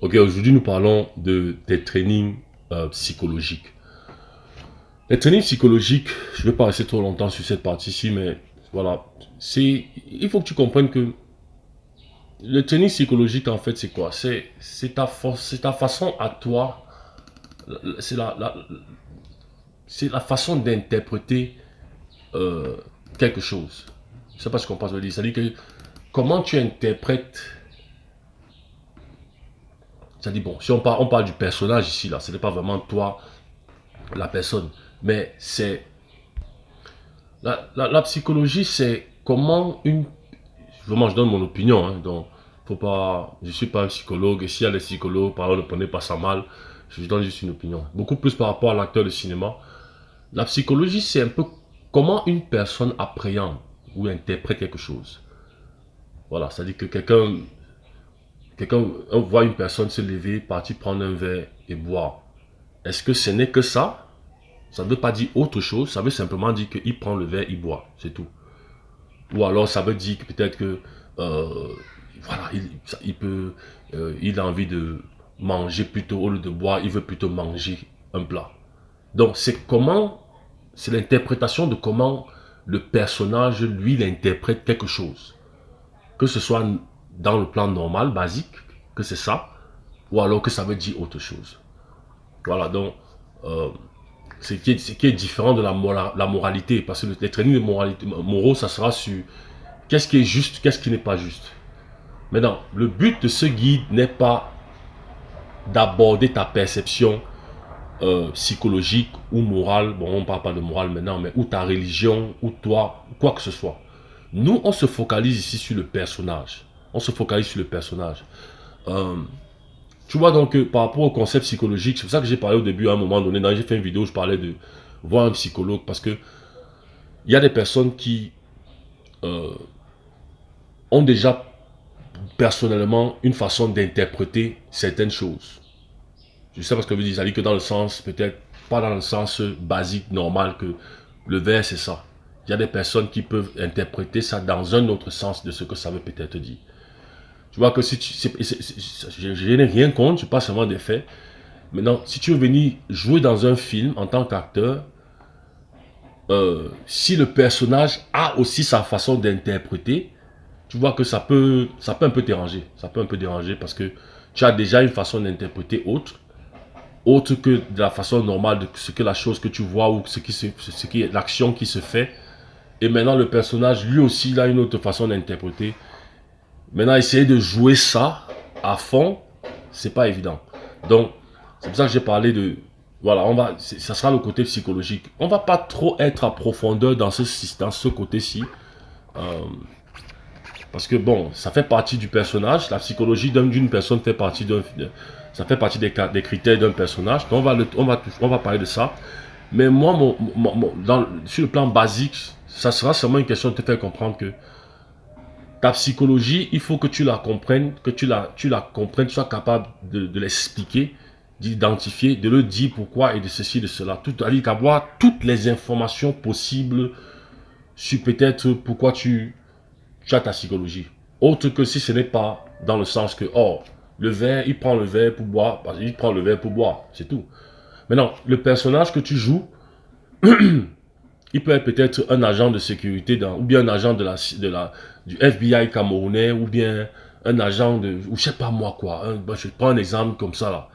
Ok, aujourd'hui nous parlons des trainings psychologiques. Les trainings psychologiques, je ne vais pas rester trop longtemps sur cette partie-ci, mais voilà, il faut que tu comprennes que le training psychologique en fait c'est quoi? C'est ta force, c'est ta façon à toi, c'est c'est la façon d'interpréter euh, quelque chose. Je ne sais pas ce qu'on passe à dire. C'est-à-dire que comment tu interprètes. C'est-à-dire, bon, si on parle du personnage ici, là, ce n'est pas vraiment toi, la personne, mais c'est la psychologie, c'est comment une. Vraiment, je donne mon opinion, hein, donc faut pas. Je suis pas un psychologue, et s'il y a des psychologues, par exemple, ne prenez pas ça mal, je donne juste une opinion. Beaucoup plus par rapport à l'acteur de cinéma. La psychologie, c'est un peu comment une personne appréhende ou interprète quelque chose. Voilà, c'est-à-dire que quelqu'un voit une personne se lever, partir prendre un verre et boire. Est-ce que ce n'est que ça? Ça ne veut pas dire autre chose, ça veut simplement dire qu'il prend le verre, il boit, c'est tout. Ou alors ça veut dire que peut-être que voilà, il a envie de manger plutôt au lieu de boire, il veut plutôt manger un plat. Donc c'est l'interprétation de comment le personnage, lui, il interprète quelque chose. Que ce soit dans le plan normal, basique, que c'est ça, ou alors que ça veut dire autre chose. Voilà, donc, euh, ce qui est différent de la moralité, parce que les trainings de moralité, moraux, ça sera sur qu'est-ce qui est juste, qu'est-ce qui n'est pas juste. Maintenant, le but de ce guide n'est pas d'aborder ta perception psychologique ou morale, bon, on ne parle pas de morale maintenant, mais ou ta religion, ou toi, quoi que ce soit. Nous, on se focalise ici sur le personnage. On se focalise sur le personnage. Euh, Tu vois donc par rapport au concept psychologique, c'est pour ça que j'ai parlé au début à un moment donné, j'ai fait une vidéo où je parlais de voir un psychologue parce que il y a des personnes qui euh, ont déjà personnellement une façon d'interpréter certaines choses. Je sais pas ce que vous dites, c'est-à-dire que dans le sens, peut-être pas dans le sens basique, normal, que le verre c'est ça. Il y a des personnes qui peuvent interpréter ça dans un autre sens de ce que ça veut peut-être dire. Tu vois que si tu, je n'ai rien contre, je passe seulement des faits. Maintenant, si tu veux venir jouer dans un film en tant qu'acteur, si le personnage a aussi sa façon d'interpréter, tu vois que ça peut un peu déranger. Ça peut un peu déranger parce que tu as déjà une façon d'interpréter autre que de la façon normale de ce que la chose que tu vois ou ce qui est l'action qui se fait. Et maintenant, le personnage, lui aussi, il a une autre façon d'interpréter. Maintenant, essayer de jouer ça à fond, c'est pas évident. Donc, c'est pour ça que j'ai parlé de. Voilà, ça sera le côté psychologique. On va pas trop être à profondeur dans ce côté-ci. Euh, Parce que bon, ça fait partie du personnage. La psychologie d'une personne fait partie ça fait partie des critères d'un personnage. Donc on va parler de ça. Mais moi, sur le plan basique, ça sera seulement une question de te faire comprendre que ta psychologie, il faut que tu la comprennes, que tu la comprennes, tu sois capable de l'expliquer, d'identifier, de le dire pourquoi et de ceci, de cela. Tout, c'est-à-dire qu'avoir toutes les informations possibles sur peut-être pourquoi tu as ta psychologie. Autre que si ce n'est pas dans le sens que, oh, le verre, il prend le verre pour boire, parce qu'il prend le verre pour boire, c'est tout. Maintenant, le personnage que tu joues, il peut être peut-être un agent de sécurité ou bien un agent du FBI camerounais, ou bien un agent ou je sais pas moi quoi. Je prends un exemple comme ça là.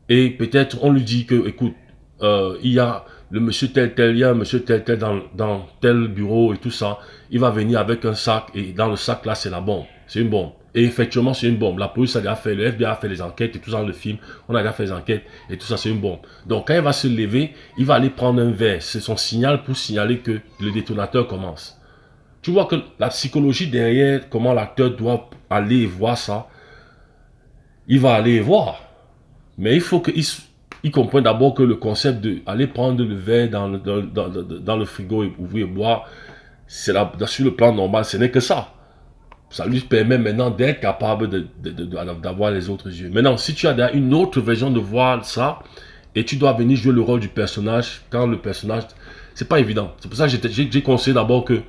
Et peut-être on lui dit que, écoute, il y a le monsieur tel tel, il y a un monsieur tel tel dans tel bureau et tout ça. Il va venir avec un sac et dans le sac là c'est la bombe. C'est une bombe. Et effectivement c'est une bombe. La police a déjà fait, le FBI a fait les enquêtes et tout ça dans le film. On a déjà fait les enquêtes et tout ça c'est une bombe. Donc quand il va se lever, il va aller prendre un verre. C'est son signal pour signaler que le détonateur commence. Tu vois que la psychologie derrière, comment l'acteur doit aller voir ça, il va aller voir. Mais il faut qu'il comprenne d'abord que le concept de aller prendre le verre dans le frigo et ouvrir et boire, sur le plan normal, ce n'est que ça. Ça lui permet maintenant d'être capable d'avoir les autres yeux. Maintenant, si tu as une autre version de voir ça, et tu dois venir jouer le rôle du personnage, quand le personnage, c'est pas évident. C'est pour ça que j'ai conseillé d'abord que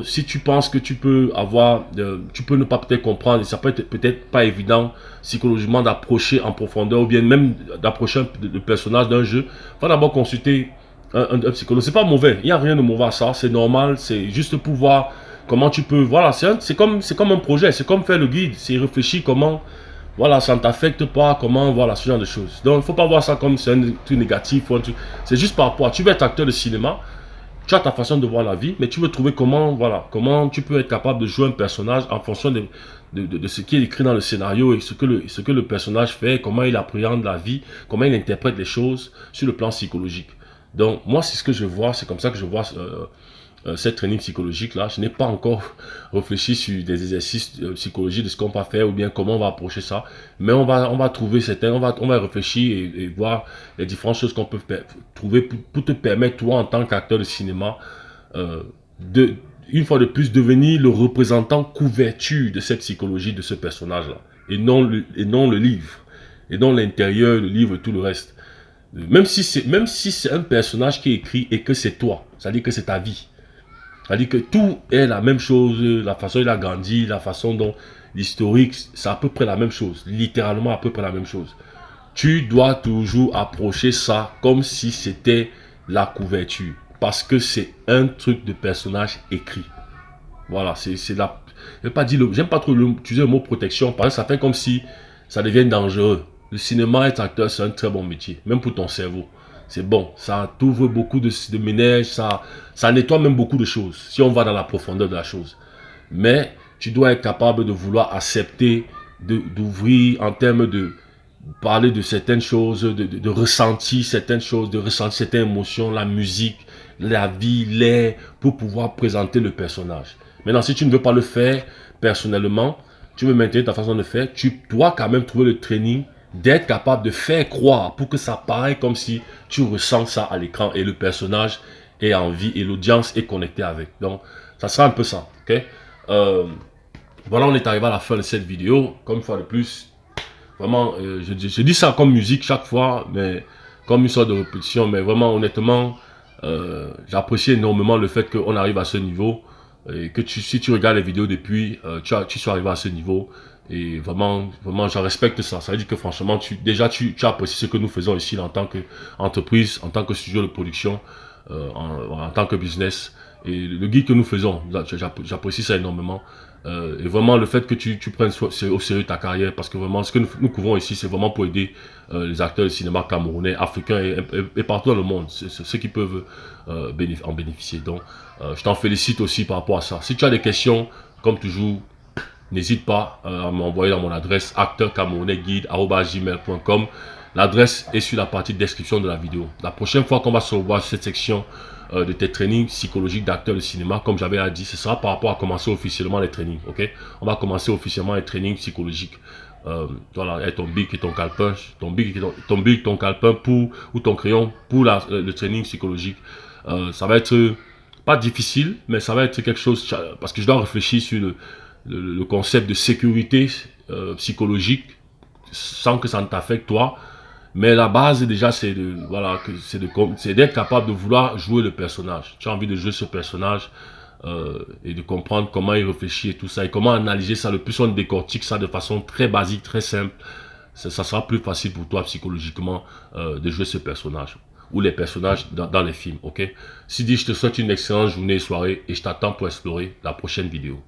Si tu penses que tu peux avoir, tu peux ne pas peut-être comprendre, et ça peut être peut-être pas évident psychologiquement d'approcher en profondeur, ou bien même d'approcher le personnage d'un jeu, va d'abord consulter un psychologue. C'est pas mauvais, il n'y a rien de mauvais à ça, c'est normal, c'est juste pour voir comment tu peux, voilà, c'est comme un projet, c'est comme faire le guide, c'est réfléchir comment, voilà, ça ne t'affecte pas, comment, voilà, ce genre de choses. Donc, il ne faut pas voir ça comme c'est un truc négatif, c'est juste par rapport à, tu veux être acteur de cinéma, tu as ta façon de voir la vie, mais tu veux trouver comment, voilà, comment tu peux être capable de jouer un personnage en fonction de ce qui est écrit dans le scénario et ce que le personnage fait, comment il appréhende la vie, comment il interprète les choses sur le plan psychologique. Donc, moi, c'est ce que je vois, c'est comme ça que je vois cette training psychologique là. Je n'ai pas encore réfléchi sur des exercices psychologiques de ce qu'on va faire ou bien comment on va approcher ça, mais on va trouver certains, on va réfléchir et voir les différentes choses qu'on peut trouver pour te permettre toi en tant qu'acteur de cinéma de une fois de plus devenir le représentant couverture de cette psychologie de ce personnage là et non le livre et non l'intérieur, le livre et tout le reste. Même si c'est un personnage qui est écrit et que c'est toi, ça veut dire que c'est ta vie. C'est-à-dire que tout est la même chose, la façon dont il a grandi, la façon dont l'historique, c'est à peu près la même chose, littéralement à peu près la même chose. Tu dois toujours approcher ça comme si c'était la couverture, parce que c'est un truc de personnage écrit. Voilà, c'est la... J'aime pas trop utiliser le mot protection, parce que ça fait comme si ça devient dangereux. Le cinéma, être acteur, c'est un très bon métier, même pour ton cerveau. C'est bon, ça t'ouvre beaucoup de ménages, ça nettoie même beaucoup de choses, si on va dans la profondeur de la chose. Mais tu dois être capable de vouloir accepter, d'ouvrir en termes de parler de certaines choses, de ressentir certaines choses, de ressentir certaines émotions, la musique, la vie, l'air, pour pouvoir présenter le personnage. Maintenant, si tu ne veux pas le faire personnellement, tu veux maintenir ta façon de faire, tu dois quand même trouver le training d'être capable de faire croire pour que ça paraisse comme si tu ressens ça à l'écran et le personnage est en vie et l'audience est connectée avec. Donc, ça sera un peu ça. Ok? Voilà, on est arrivé à la fin de cette vidéo. Comme une fois de plus, vraiment, je dis ça comme musique chaque fois, mais comme une sorte de répétition. Mais vraiment, honnêtement, j'apprécie énormément le fait qu'on arrive à ce niveau. Et que si tu regardes les vidéos depuis, tu sois arrivé à ce niveau. Et vraiment, je respecte ça. Ça veut dire que franchement, tu apprécies ce que nous faisons ici en tant qu'entreprise, en tant que studio de production, en tant que business. Et le guide que nous faisons, j'apprécie ça énormément. Et vraiment, le fait que tu prennes au sérieux ta carrière, parce que vraiment, ce que nous couvrons ici, c'est vraiment pour aider les acteurs de cinéma camerounais, africains et partout dans le monde. C'est ceux qui peuvent en bénéficier. Donc, je t'en félicite aussi par rapport à ça. Si tu as des questions, comme toujours, n'hésite pas à m'envoyer dans mon adresse acteurcamerounaisguide@gmail.com. L'adresse est sur la partie description de la vidéo. La prochaine fois qu'on va se revoir sur cette section de tes trainings psychologiques d'acteurs de cinéma, comme j'avais dit, ce sera par rapport à commencer officiellement les trainings. Ok, on va commencer officiellement les trainings psychologiques. Voilà, avec ton bic et ton calepin, ton bic, ton calepin ou ton crayon pour le training psychologique. Ça va être pas difficile, mais ça va être quelque chose parce que je dois réfléchir sur le concept de sécurité psychologique sans que ça ne t'affecte toi. Mais la base déjà c'est d'être capable de vouloir jouer le personnage. Tu as envie de jouer ce personnage et de comprendre comment il réfléchit et tout ça et comment analyser ça. Le plus on décortique ça de façon très basique, très simple, ça sera plus facile pour toi psychologiquement de jouer ce personnage ou les personnages dans les films. Ok. Sidi, je te souhaite une excellente journée et soirée et je t'attends pour explorer la prochaine vidéo.